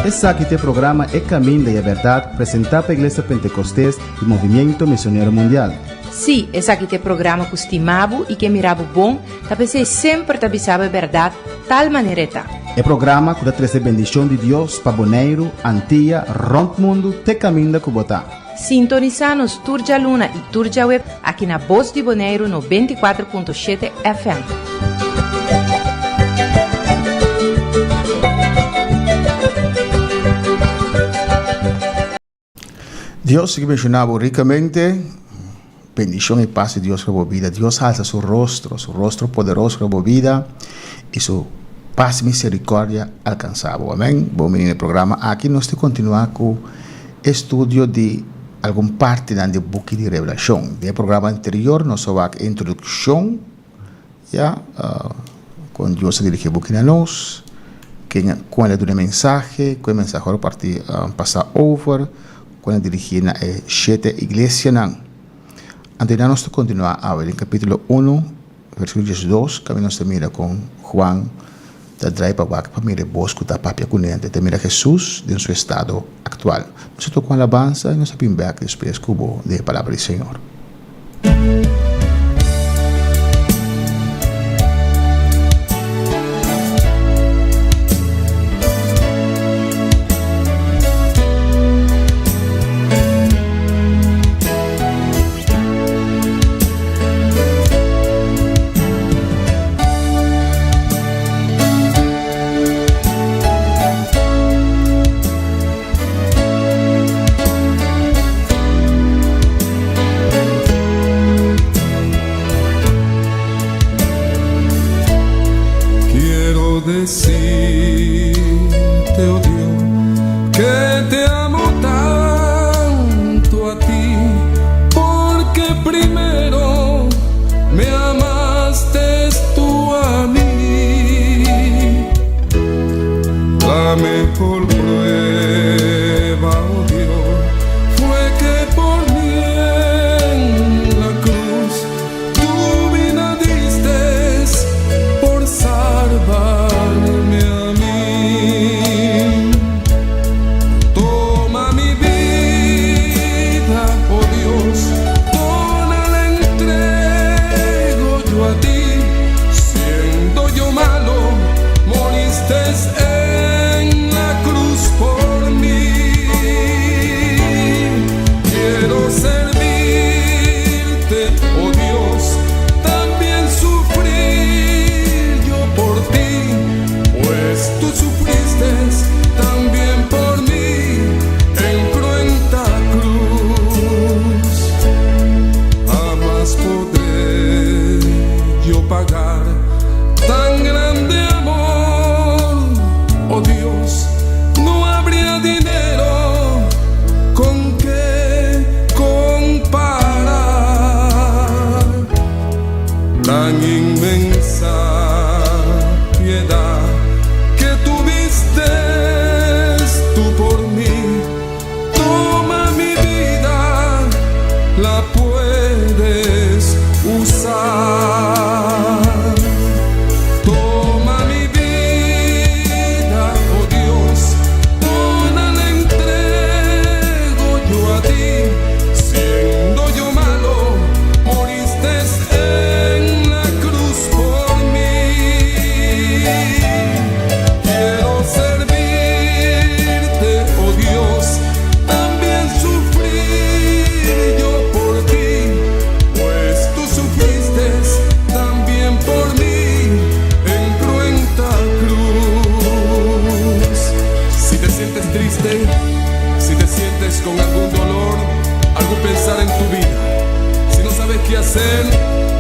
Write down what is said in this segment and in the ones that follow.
Esse aqui tem programa É Caminho da Verdade, apresentado pela Igreja Pentecostés e Movimento Missionário Mundial. Sim, esse aqui tem programa que estimava e que mirava bom, talvez sempre te avisava a verdade, tal maneira tá. É programa que dá trazer bendição de Deus para Bonaire, Antilha, Rompe Mundo, te caminho da Cubotá. Sintoniza-nos Turja Luna e Turja Web aqui na Voz de Bonaire 94.7 FM. Deus que mencionava ricamente, bendição e paz de Deus para a vida. Deus alza seu rosto poderoso para a vida e sua paz e misericórdia alcançável. Amém? Bom, menino, programa. Aqui nós te continuar com o estudo de alguma parte do book de Revelação. No programa anterior, nós vamos a introdução, quando Deus se dirige a book a nós, com ele de mensagem, com o mensagem partir passar over, quando dirigir a 7 igrejas. Antes de nós continuar a ver, em capítulo 1, versículo 2, caminhamos de mira com Juan, da drive para mira bosco da papia cunente, de mira Jesus em seu estado atual. Nós tocamos a alabança e nós abrimos back depois cubo de palavra do Senhor.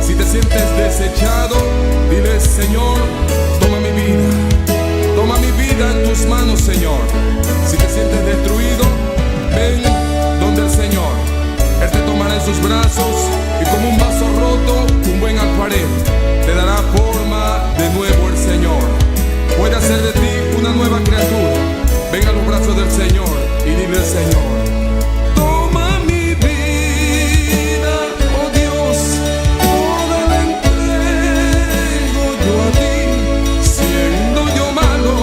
Si te sientes desechado, dile: Señor, toma mi vida en tus manos, Señor. Si te sientes destruido, ven donde el Señor. Él te tomará en sus brazos y como un vaso roto, un buen alfarero, te dará forma de nuevo el Señor. Puede hacer de ti una nueva criatura. Ven a los brazos del Señor y dile al Señor: toma mi vida, oh Dios, toda la entrego yo a ti. Siendo yo malo,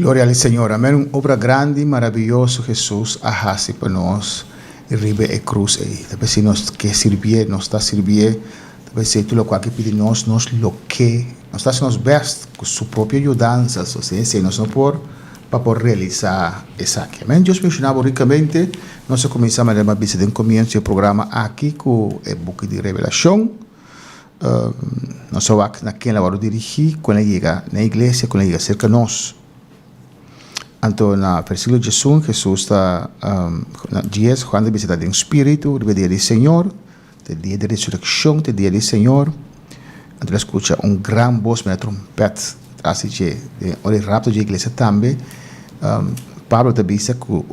Glória ao Senhor. Amém. Uma obra grande e maravilhosa, Jesus, hace para nós. E ribe e cruz aí. Talvez se nós quer servir, nós está servir. Talvez se tu lo qual que pede nós lo que. Nós está nos best com sua própria ajudança. Ou seja, nós não por para poder realizar isso aqui. Amém. Deus mencionava ricamente. Nós começamos a visita em começo do programa aqui com o book de revelação. Nós só naquela hora dirigir quando chega na igreja, quando chega cerca de nós. Então, na versículo de Jesus está dias quando visita em espírito, o dia do Senhor, o dia da ressurreição, o dia do Senhor. Então, escuta gran voz na trompeta, assim que o rapto da igreja também. Pablo te dice que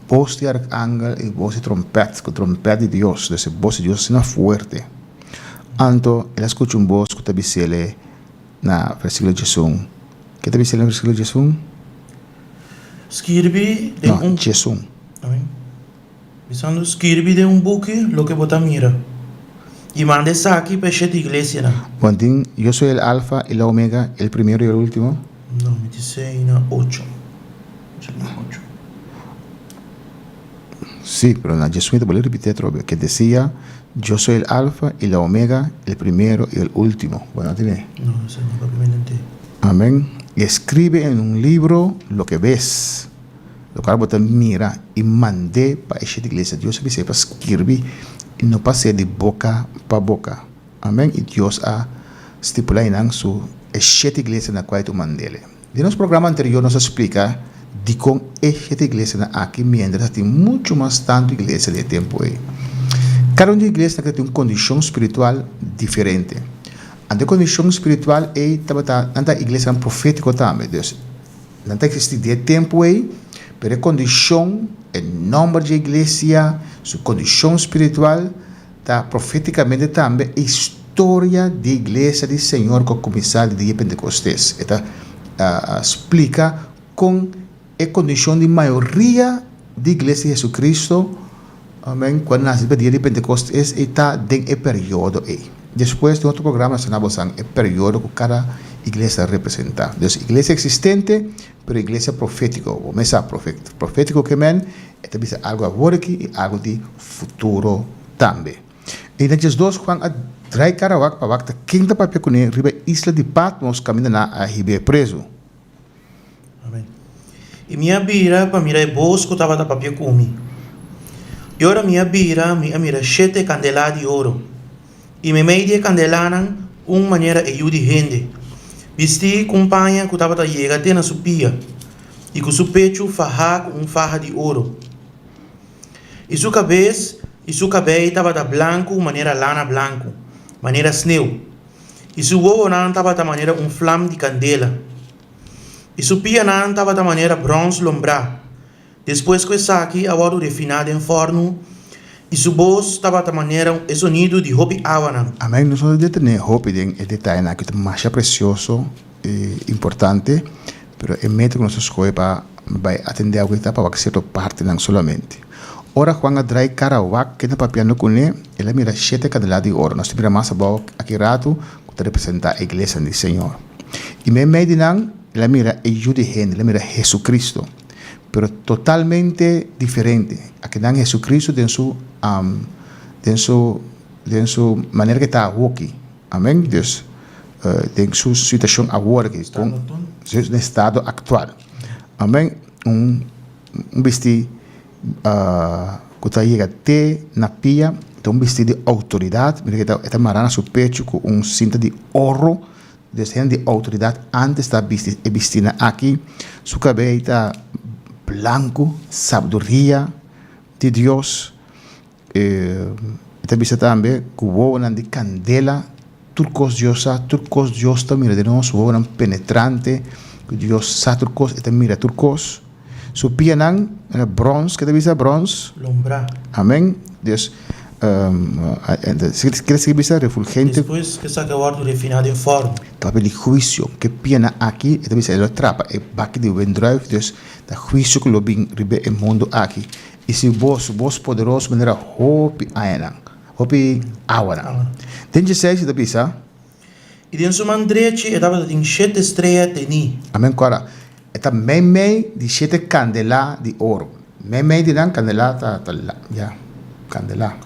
voz de arcángel y voz de trompeta, que trompeta de Dios, de esa voz de Dios es fuerte. Anto, él escucha una voz que te dice en el versículo de Jesús. ¿Qué te dice en el versículo de Jesús? Scrivi de No, Jesús. Amén. Pensando, scrivi de un buque lo que vota mira. Y mande aquí para esta iglesia. Cuando yo soy el alfa y la omega, el primero y el último. No, me dice en 8. Sí, pero en Jesús te voy a repetir otra vez, que decía, yo soy el alfa y la omega, el primero y el último. Bueno, tiene. No, eso no propiamente. Amén. Y escribe en un libro lo que ves, lo cual vos mira y mandé para esta iglesia. Dios se dice para escribir y no pase de boca para boca. Amén. Y Dios ha estipulado en su esta iglesia en la cual tú mandele. En nuestro programa anterior nos explica de con esta iglesia aquí mientras tiene mucho más tanto iglesia de tiempo ahí. Cada una iglesia tiene una condición espiritual diferente. Ante condição espiritual é tanta igreja profética também. Deus não existe de tempo aí, mas a condição, o número de igreja, sua condição espiritual, está profeticamente também a história da igreja do Senhor que começou no dia de Pentecostes. Esta explica com a condição de maioria da igreja de Jesus Cristo, amém, quando nasceu no dia de Pentecostes, está dentro do período aí. Después de otro programa, tenemos el periodo que cada iglesia representa. Entonces, iglesia existente, pero iglesia profética, o mesa profético que men, es algo ahora y algo de futuro también. Y entonces, dos Juan a traer caravak para que quinta papel con él, riba isla de Patmos, camina a Ribe preso. Amém. E minha bira, para mirar o bosco, estava da papel comi. E ora minha bira, mira 7 candelas de ouro. E me meia candelanan maneira e de gente. Vesti companhia que estava chegando até na supia. E com seu pecho farra com farra de ouro. E sua cabeça estava da branco, maneira lana branco, maneira sneu. E seu ovo não estava da maneira flame de candela. E sua pia não estava da maneira bronze lombra. Depois que essa aqui, a ouro refinado em forno. E sua voz estava da maneira o sonido de hopi awana. Amém. Nós vamos detener hopi em detalhe que é mais precioso e importante, pero é método que nós escolhemos para atender algo que está para certa parte não solamente. Ora, quando a drai carawak que está papiando com ele, ela mira 7 candelas de ouro. Nós temos mais abaixo aqui rato que representa a igreja do Senhor. E me meio ela mira a de gente, ela mira Jesus Cristo. Pero totalmente diferente. Aquí dan Jesucristo en su manera que está aquí. Amén. Dios, en su situación ahora, con su estado actual. Amén. Un vestido que está llegando na pia, un vestido de autoridad. Mira que está marana su pecho con un cinto de oro. De autoridad antes está vestida aquí. Su cabello está blanco, sabiduría de Dios. Esta vista también que hubo una de candela, turcos Dios, mira de nos, hubo una penetrante, Dios sa turcos, esta mira turcos. Su pianan, bronze, ¿qué te viste bronze? Lombra. Amén. Dios, ¿quieres que vista refulgente? Después que saca guardo refinado en forno. Todavía el juicio que piana aquí, esta vista lo atrapa, el baque de vendrive, Dios, el juicio que lo vive el mundo aquí. Y si voz poderoso, manera hopi aenan, hopi awana. Denje sei se da bisa. E dentro su mandreci estava em 7 estrelas de ni. Amém, cara. Esta memei di 7 candela di oro. Memei di nan candela ya candela.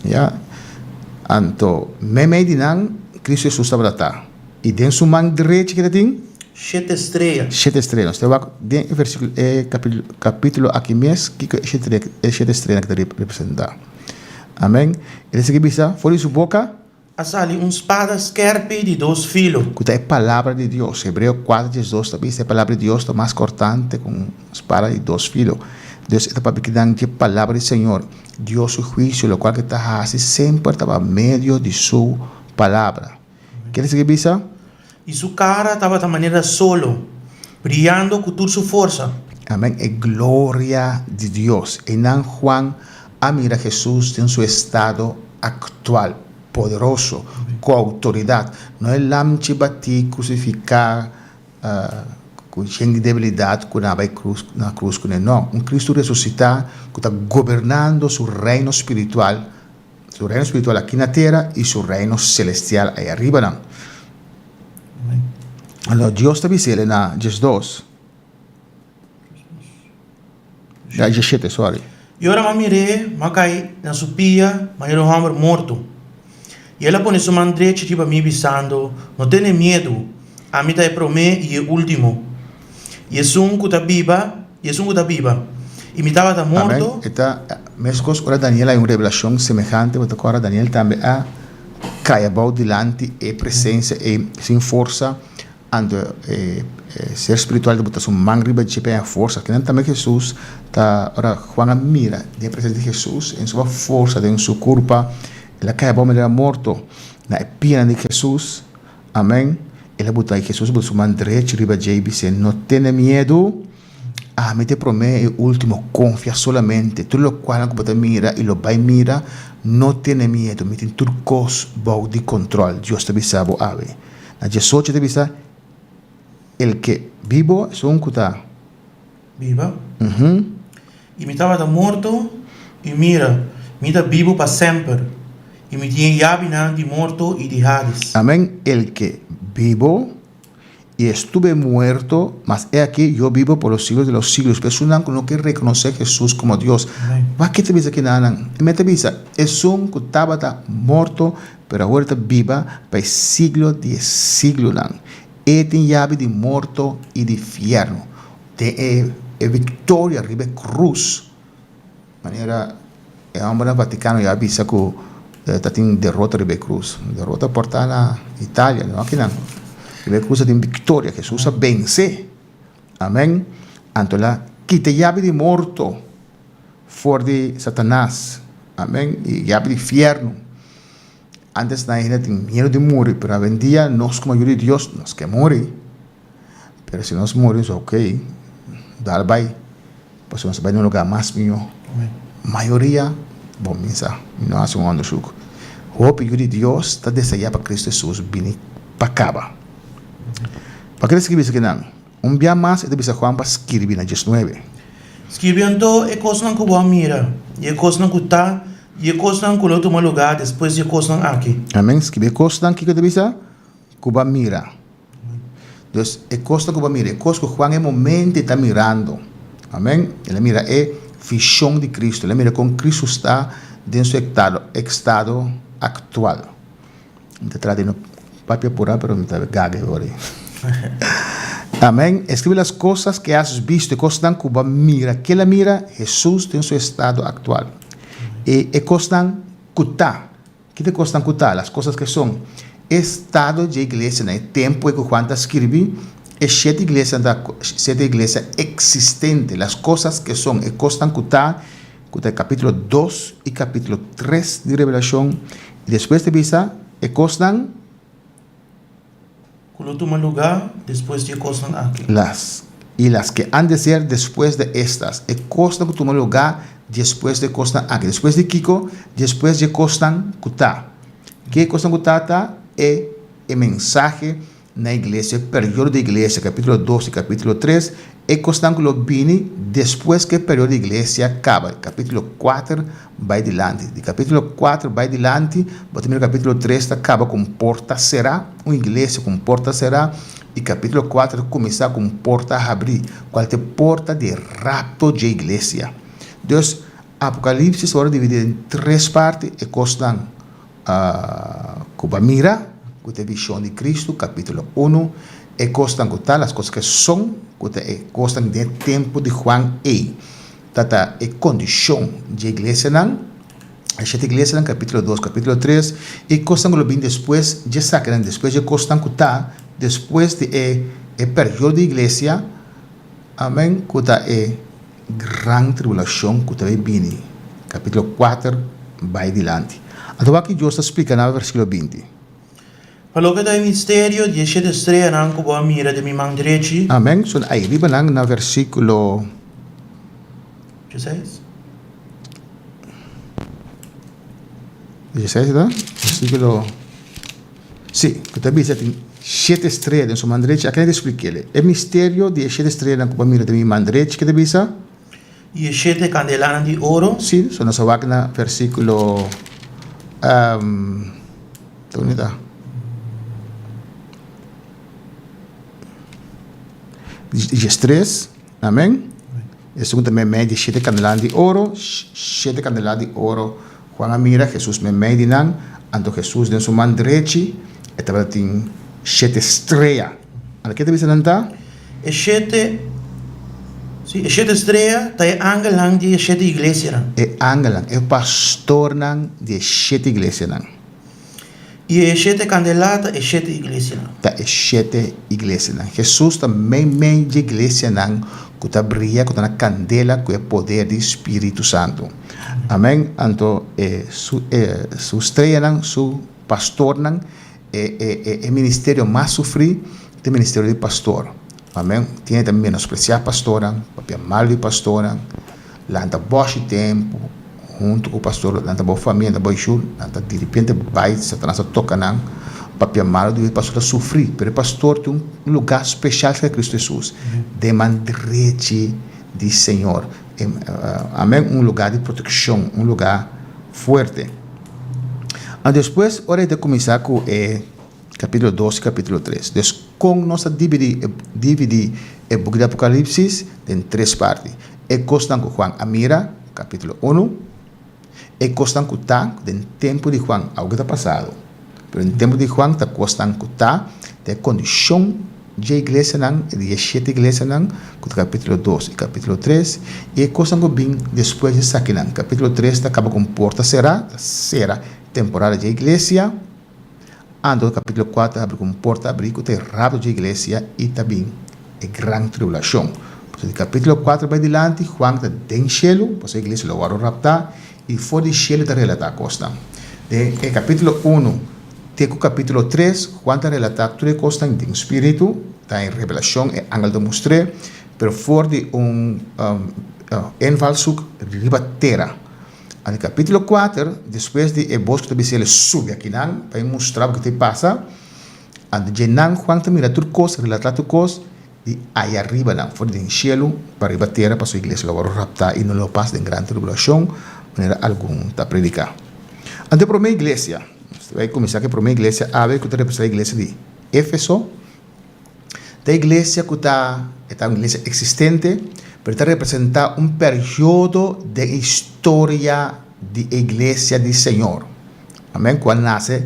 Ya. Anto memei di nan Cristo Jesus estava e den su mão direita que tem 7 estrelas. 7 estrelas. Então, den versículo capítulo aqui mesmo que é 7 estrelas que representa. Amém. Ele segue bisa, fora de sua boca Asali espada scherpe de 2 filos. que é a palavra de Deus. Hebreu 4:12 também é a palavra de Deus, mais cortante com espada de 2 filos. Deus está para que dan a palavra do Senhor. Deus o juízo, lo qual que está assim sempre estava meio de sua palavra. Que ele segue bisa? E sua cara estava de maneira solo, brilhando com toda sua força. Amém. É glória de Deus. E não Juan a mira Jesus em seu estado actual, poderoso, com autoridade. Não é lamche bater, crucificar, com cheio de debilidade, com na cruz, não. Cristo ressuscitar, que está governando seu reino espiritual aqui na terra e seu reino celestial aí arriba, não. Allora, Deus está dizendo na Jesus 2, 17, sorry. E ora ma mirei, ma cai na sua pia, ma era homem morto. E ela põe sua mão direita tipo me bisando, não tenha medo, a mim tá é pro me e é último. E é um que tá viva, e me tava morto. Amém. Eta mesmo ora Daniel é uma revelação semelhante, mas agora Daniel também cai about dilante e presença e sem força ando ser espiritual de botar sua mão riba de a força. Que também Jesus tá ora Juan mira de presença de Jesus em sua força, em sua culpa. Ela cai about ele morto na pena de Jesus. Amém. Ela botou Jesus botou sua mão direita riba de e não tenha medo. Me te promete el último, confía solamente. Todo lo cual que te mira y lo va a mira, no tiene miedo. Me tiene turcos bau de control. Dios te avisa, bo ave. Na Jesús te avisa, el que vivo es un cuta. Viva. Y me estaba morto y mira, me está vivo para siempre. Y me tiene llave de morto y de Hades. Amén. El que vivo y estuve muerto, mas he aquí yo vivo por los siglos de los siglos. Personas que no quieren reconocer a Jesús como Dios. ¿Para qué te dice que nada? Me te dice, es un que estaba muerto, pero ahora está viva para el siglo de siglos. Él tiene llave de muerto y de infierno. De victoria arriba de cruz. De manera, el hombre vaticano ya avisa que tiene derrota arriba de cruz. Derrota portada en Italia, no aquí no. La cruz de victoria, Jesús vence. Amén. Entonces, quita llave de muerto fuera de Satanás. Amén. Y llave de infierno. Antes nadie tenía miedo de morir, pero hoy en día nos como ayuda de Dios nos que morir. Pero si nos morimos, ok, dale bye. Pues nos va en un lugar más mío. Mayoría, bom, misa, no hace un undershoot. Hope ayuda de Dios está deseada para Cristo Jesús, viene para acá. Para que escrever isso aqui não? Dia mais, ele precisa Juan para escrever na 19. Escrevendo é coisa que você mira, é coisa que está, é coisa que você toma lugar, depois é coisa aqui. Amém? Escrever coisa que você precisa, que você mira. Então, é coisa que você mira, é coisa que Juan é momento está mirando. Amém? Ele mira é visão de Cristo, ele mira como Cristo está dentro do estado atual. Está trazendo papel pura, pero me está gaga agora. Amém. Escreve as coisas que has visto, coisas que você mira. Que ela mira, Jesus tem seu estado atual. E coisas que está. Que de coisas que está? As coisas que são estado de igreja, né? Tempo em que Juan escreve, é 7 igrejas existentes. As coisas que são, é coisas que está, capítulo 2 e capítulo 3 de Revelação. E depois de vista, é coisas Cuando toma lugar después de cosas aquí. Las que han de ser después de estas. E cosas que toma lugar después de cosas aquí. Después de Kiko, después de cosas que está. Que cosas que está é el mensaje na igreja, el período de igreja, capítulo 2 y capítulo 3. E cosas que lo viene después que el período de iglesia acaba. Capítulo 4 va adelante. De capítulo 4 va adelante, o capítulo 3 acaba com porta será, uma igreja com porta será, e capítulo 4 começa com porta a abrir, qual é a porta de rapto de igreja. Então, Apocalipse agora dividido em 3 partes e constam Cuba mira, com a visão de Cristo, capítulo 1, e constam com as coisas que são, constam do tempo de Juan E. Tata é condição de igreja não, a sete igreja no capítulo 2, capítulo 3, e constam bem depois de sacram, depois de constam com depois de período de igreja, amém, com a grande tribulação que vai vir, capítulo 4, vai adiante. Então aqui Deus explica no versículo 20. Falou que o mistério de 7 estrelas não cubo a mira de mi mão direita. Amém. So aí riba nang na versículo 16. 16, tá? Versículo. Sim, que também tem 7 estrelas em sua mão direita. Aqui eu expliquei. O mistério de 7 estrelas na cubo a mira de mi mão direita, que também sa? E 7 candelanas de ouro. Sim, so nasa wak na versículo ito nito. 13, amém? E segundo também de 7 candelanas de ouro, 7 candelanas de ouro. Juan mira, Jesus me mede nang, anto Jesus den sua mão direita, e também tem 7 estrelas. Ano que te bisa nanta? E 7 estrelas está angel lang de 7 igrejas. E angel, e pastor nang de 7 igrejas nang. E 7 candelatas e 7 igrejas. Ta e 7 igrejas nang. Jesus também meio de igreja nang, que ta brilha, que ta na candela, que é poder do Espírito Santo. Amém? Então, su estrela nang, su pastor nang, é ministério mais sofrido, é ministério de pastor. Amém? Tinha também menospreciar pastora, papel mal de pastora, lá anda boa tempo, junto com o pastor, lá anda boa família, boa jul, anda de repente vai, Satanás toca não, papel mal de pastora sofrer, mas o pastor tem lugar especial que é Cristo Jesus, demandrete de Senhor, amém? Lugar de proteção, lugar forte. E depois, hora de começar com capítulo 2 e capítulo 3. Então, com nós dividir o book de Apocalipse em 3 partes. E constam com Juan Amira, capítulo 1. E constam com tá, do tempo de Juan, algo está passado. Mas no tempo de Juan, está constam com tá, da condição de igreja, de 7 igrejas, com o capítulo 2 e capítulo 3. E constam com bem, depois de Saquinan. Capítulo 3 acaba com porta será temporada de igreja. Ando o capítulo 4 abre com porta abrir, que tem rápido de igreja e também é grande tribulação. Então, do capítulo 4 vai adiante, Juan está em cielo, pois a igreja lo vai raptar, e fora de cielo está relatar a costa. De capítulo 1 até o capítulo 3, Juan está relatar tudo a costa em espírito, está em revelação, é ángel de mostrar, mas fora de envalsuk riba terra. No capítulo 4, depois de bosque de Bicele sube aqui, para mostrar o que te passa, de Juan também mira tudo coisa, relatar tudo coisa, e aí arriba, fora do cielo, para arriba terra, para a sua igreja, lo vai raptar e não lo passa em grande tribulação, maneira alguma, está a predicar. Ante a primeira igreja, vai começar com a primeira igreja, abre que representa a igreja de Éfeso, da igreja que está uma igreja existente, pero está representa período de história de igreja do Senhor. Amém? Quando nasce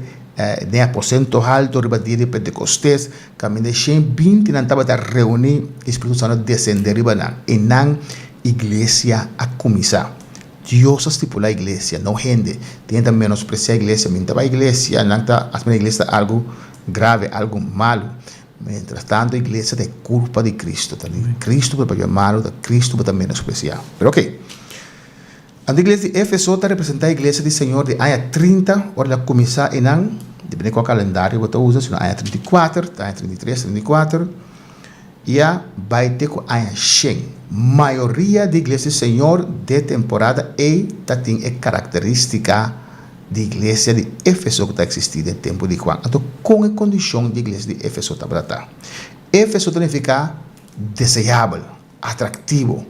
de aposento alto, ribadia de Pentecostés, caminho de 20 não estava a reunir, o Espírito Santo descender e na igreja a começar. Deus estipula a igreja, não gente. Tenta menospreciar a igreja, mentira a igreja, não está a igreja algo grave, algo malo. Mientras tanto, a igreja é culpa de Cristo. Cristo para chamar, Cristo para menospreciar. Pero ok. A igreja de Éfeso está representada a igreja do Senhor de Aya 30, hora de começar em ano, depende qual calendário você usa, se não Aya 34, Aya 33, 34, e a vai ter com Aya 100. Maioria da igreja do Senhor de temporada tem a característica de igreja de Éfeso que está existindo no tempo de Juan. Então, com a condição de igreja de Éfeso está para estar. Éfeso significa desejável, atrativo.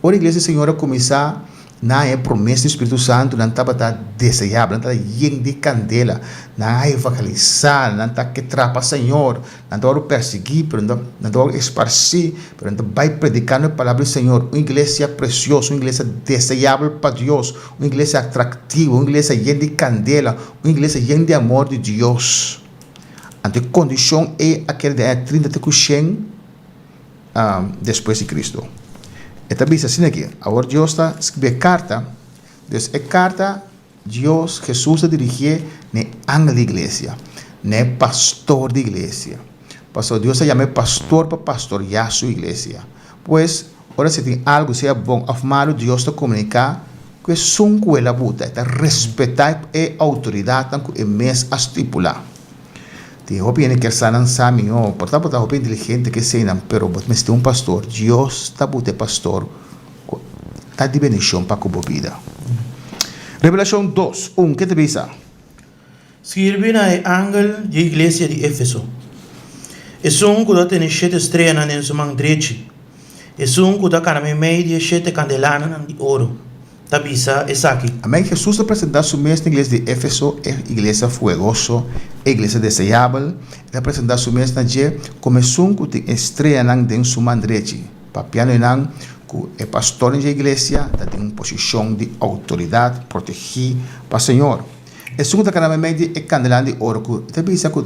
Ora, a igreja do Senhor começar na é promessa do Espírito Santo, não está para desejável, não está yin de candela, não é evangelizar, não está que trapa Senhor, não está perseguir, não está esparcir, não está vai predicar a palavra do Senhor. Uma igreja preciosa, uma igreja desejável para Deus, uma igreja atrativa, uma igreja yin de candela, uma igreja yin de amor de Deus. A condição é aquele de 30% depois de Cristo. Esta visa assim aqui. Agora Deus está escrevendo carta. Deus é carta. Deus, Jesus, dirige na ángel da igreja, na pastor da igreja. Pastor Deus chama pastor para pastorear a sua igreja. Pois, agora se tem algo seja bom ou malo, Deus está comunicar que são com ela buta, está respeitar a autoridade que é mais estipular. Te opinião que essa não sabe, portanto, está opinião inteligente que sei não, pero mas tem pastor, Deus está botando pastor, está de bendição para a vida. Revelação 2, que te diz? Sirve na ángel da igreja de Éfeso. É que tem 7 estrelas na sua mão direita. É que está na meio de 7 candelanas de ouro. Tabisa é aqui. Amém. Jesus apresentou sua mesma igreja de Éfeso, igreja fuegosa, igreja desejável. Ele apresentou sua mesma igreja como que tem estrela na sua mão direita. Papiano não, que é pastor da igreja, tem uma posição de autoridade, proteger para o Senhor. É segundo que na meio de candelabro de ouro, que tabisa que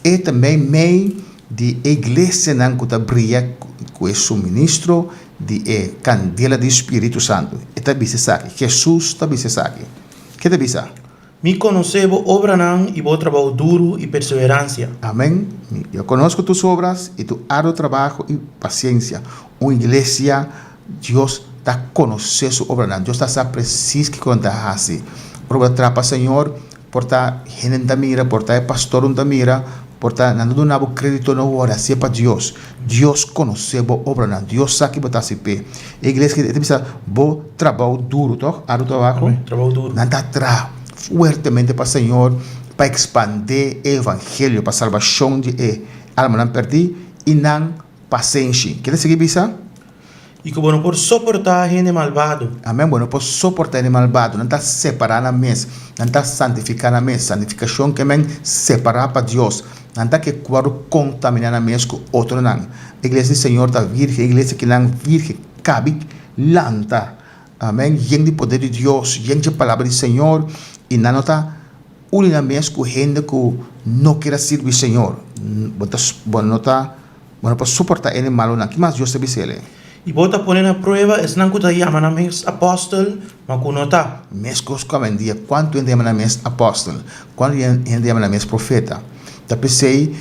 é também meio de igreja não que brilha com o suministro de candela do Espírito Santo. Esta bisa aqui. Jesus está bisa aqui. Que te bisa? Me conhecebo obra não e vou trabalho duro e perseverança. Amém. Eu conozco tus obras e tu arduo trabalho e paciência. Uma igreja, Deus está conhecendo sua obra não. Deus está preciso que conta assim. Obra trapa Senhor, porta gente da mira, porta pastor da mira. Portanto, não damos crédito na hora, se é para Deus. Deus conhece a obra, não. Deus sabe que botar se pé. A igreja que precisa bom trabalho duro, toh? Arduo trabalho. Trabalho duro. Não está atrás, fortemente para o Senhor, para expandir o evangelho, para a salvação de alma não perder e não paciência. Quer seguir bisa? E que bueno por suportar gente malvado. Amém. Bueno por suportar gente malvado. Não está separar na mesa, não está santificar na mesa. Santificação que vem separar para Deus. Não está que quando contaminar na mesa com outro não. A igreja do Senhor está virgem, a igreja que não virgem cabe lanta. Amém. Gente de poder de Deus, gente de palavra do Senhor e não está unindo na mesa com gente que não quer servir o Senhor. Bueno não está bueno para suportar ele malo não. Que mais Deus sabe se ele? E bota poner na prova, es não que está chamando a apóstolo, mas que não está. Mescos como em dia, quanto gente chama mes apóstolo, quanto gente chama mes profeta. Tá pensei,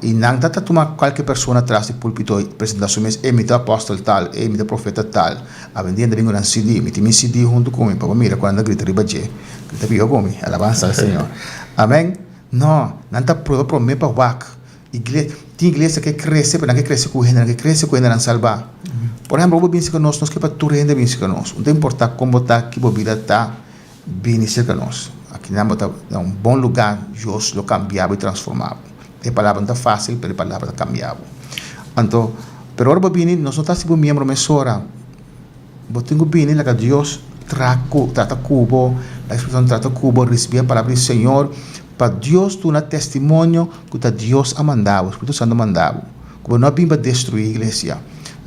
e não está tomar qualquer pessoa atrás do púlpito e apresentar seu mes, me apóstolo tal, me profeta tal. A vendia de um CD, me CD junto comigo, para mira quando grita ribaje, grita pior comigo, alabança ao Senhor. Amém? Não está prova para mim para wac. Tem igreja que cresce, mas não que cresce com gente, que cresce com gente não salvar. Por exemplo, o bem que nós que para tu rende bem que nós. Não importa como está, que bobida está, bem que nós. Aqui não está um bom lugar, Deus lo cambiava e transformava. A palavra não está fácil, mas a palavra está cambiava. Então, pero agora bem, nós não estamos sendo membro mesora. Botinho bem, que Deus trata cubo, a expressão trata cubo, recebe a palavra do Senhor. Para Deus tu na testemunho que Deus a mandava, o Espírito Santo mandava. Como não vim para destruir a igreja.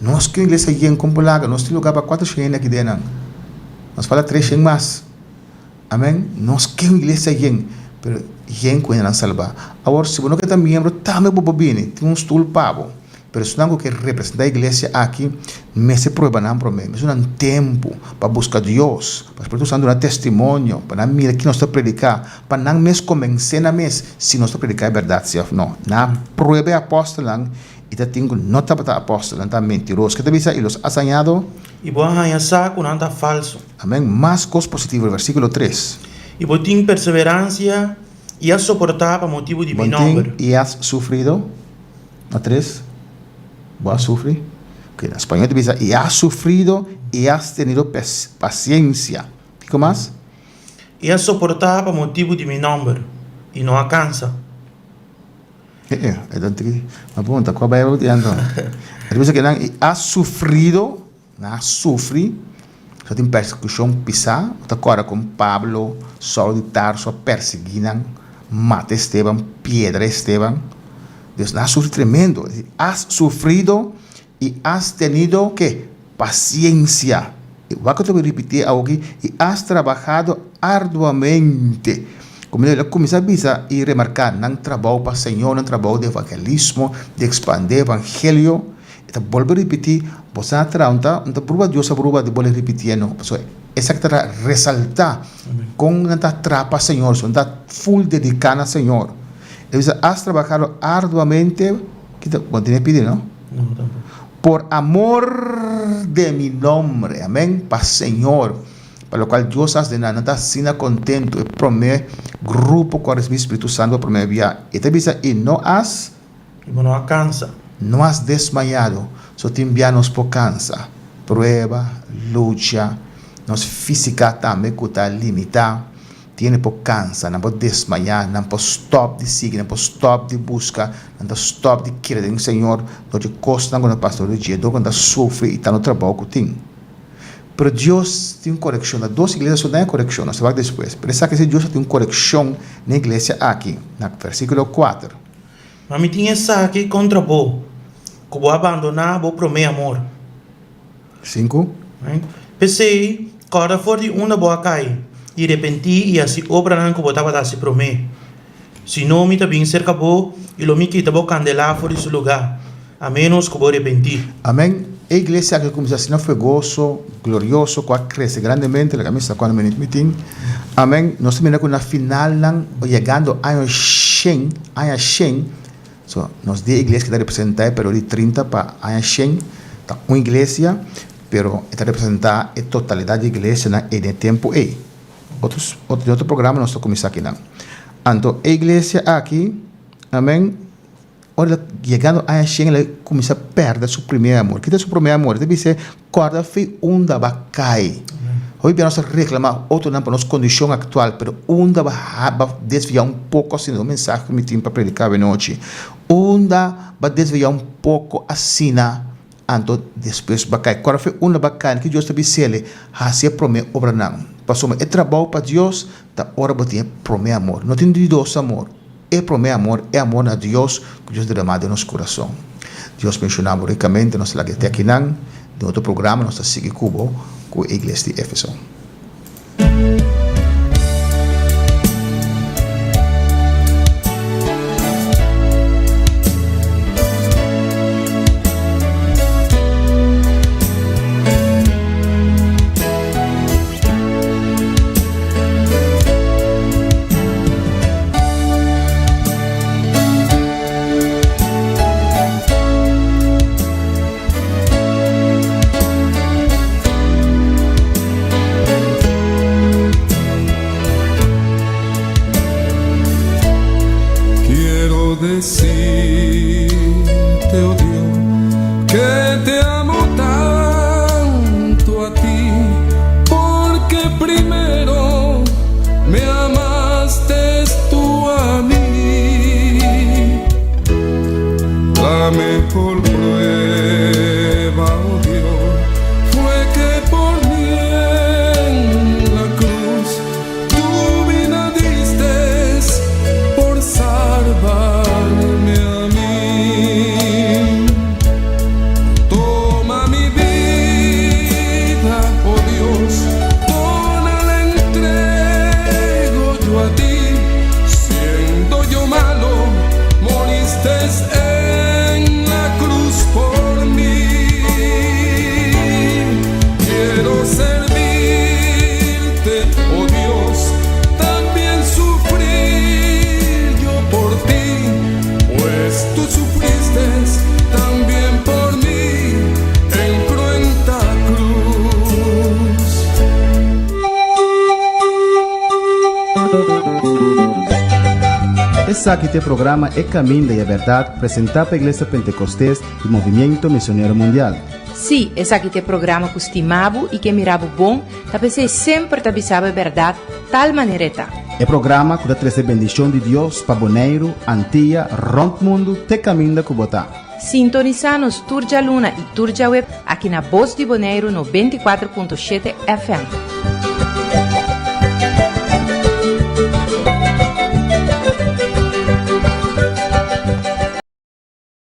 Nós que a igreja é compolaga, nós temos lugar para 4 gente aqui dentro. Nós fala 3 gente mais. Amém? Nós que a igreja é pero gente que não salvar. Agora, se você não quer membro, também bobo bem, tem um estúdio pavo. Pero se não quer representar a igreja aqui, me se prueba não problema. Isso é um tempo para buscar Deus, para o Espírito Santo dar testemunho, para não mirar que nós estamos predicar, para não mesmo convencer na mesa se nós estamos predicar a verdade, se não. Na prueba apóstolo, e tá tendo nota para apóstolo, não está mentiroso. Que te diz aí, los assañado? E vou arranhar saco, não está falso. Amém. Mais coisa positiva, versículo 3. E vou ter perseverança e a suportar para motivo de meu nome. E has sofrido? A 3. Voy a sufrir. Que en español te dice, y has sufrido y has tenido paciencia. ¿Qué más? Y has soportado por motivo de mi nombre y no alcanza. Me pregunta, ¿cuál va a ir? Dice que has sufrido, has sufrido, só tem persecução pisar, agora com Pablo, Saulo de Tarso, perseguiram, mata Esteban, piedra Esteban. Deus, has sufrido tremendo. Has sufrido e has tenido que paciencia. Igual que eu vou repetir aqui, e has trabalhado arduamente. Como ele começa a avisar e remarcar, não trabalho para o Senhor, não trabalho de evangelismo, de expandir o evangelho. Então, volto a repetir, você não trata, não prova Deus, a prova de voltar a repetir, não. Essa que está ressaltar, com não está trapa ao Senhor, não está full dedicado ao Senhor. Ele diz, has trabalhado arduamente, que continua pedindo, não? Não, tampoco. Por amor de mi nombre, amém, para o Senhor, para o qual Deus has de nada, está sendo contento, e promete, grupo com o Espírito Santo, promete via, e te diz, e não has, não alcança. não has desmayado, só te enviamos por cansa, prueba, lucha, nos física também que está limitada, tiene por cansa, não pode desmayar, não pode stop de seguir, não pode stop de buscar, não pode stop de querer em Senhor, não te costa quando o pastor de dia, quando sofre e está no trabalho que tem. Pero Deus tem uma correção, as duas igrejas só têm correção, nós vamos depois. Pero sabe que Deus tem uma correção na igreja aqui, no versículo 4. Mas me tinha aqui contra bo, que vou abandonar, vou prometer amor. 5. Pensei, cada for de uma boa cai, e repenti e assim obra não que botava dar se prometer. Se não me também cerca bo, e lo me quita bo candelar fora de seu lugar, a menos que vou repentir. Amém. A igreja que começa assim foi gozo, glorioso, que cresce grandemente, a camisa quando me meeting. Amém. Nós terminamos na final, chegando a 100, so, nós de igreja que está representada, pero de 30 para a 100, tá uma igreja, pero está representada a totalidade da igreja na tempo aí. Outro programa nós começamos aqui não. Então, a igreja aqui, amém. Ora, chegando a 100, ela começa a perder seu primeiro amor. Que é seu primeiro amor? Deve ser, corda foi vai cair. Hoje nós reclamamos, outro não para nossa condição atual, mas vai desviar pouco assim, o mensagem que me tinha para predicar de noite. Vai desviar pouco assim, então depois vai cair. Corda foi vai cair, que Deus te disse, assim promete obra não. Passou, é trabalho para Deus, da hora para ter promete amor. Não tem dois amor. É promete amor, é amor a Deus que Deus derramado em nosso coração. Deus mencionamos ricamente, nós lá até aqui não, de outro programa, nós seguimos Cubo com a igreja de Éfeso. Esse aqui tem programa É Caminho da Verdade, apresentado pela Igreja Pentecostés e Movimento Missionário Mundial. Sim, esse aqui tem programa que estimava e que mirava bom, para você sempre te avisava a verdade, tal maneira está. É programa que dá trazer bendição de Deus para Bonaire, Antilha, Rompo Mundo, Te Caminho da Cubotá. Sintoniza-nos Turja Luna e Turja Web aqui na Voz de Bonaire 94.7 FM.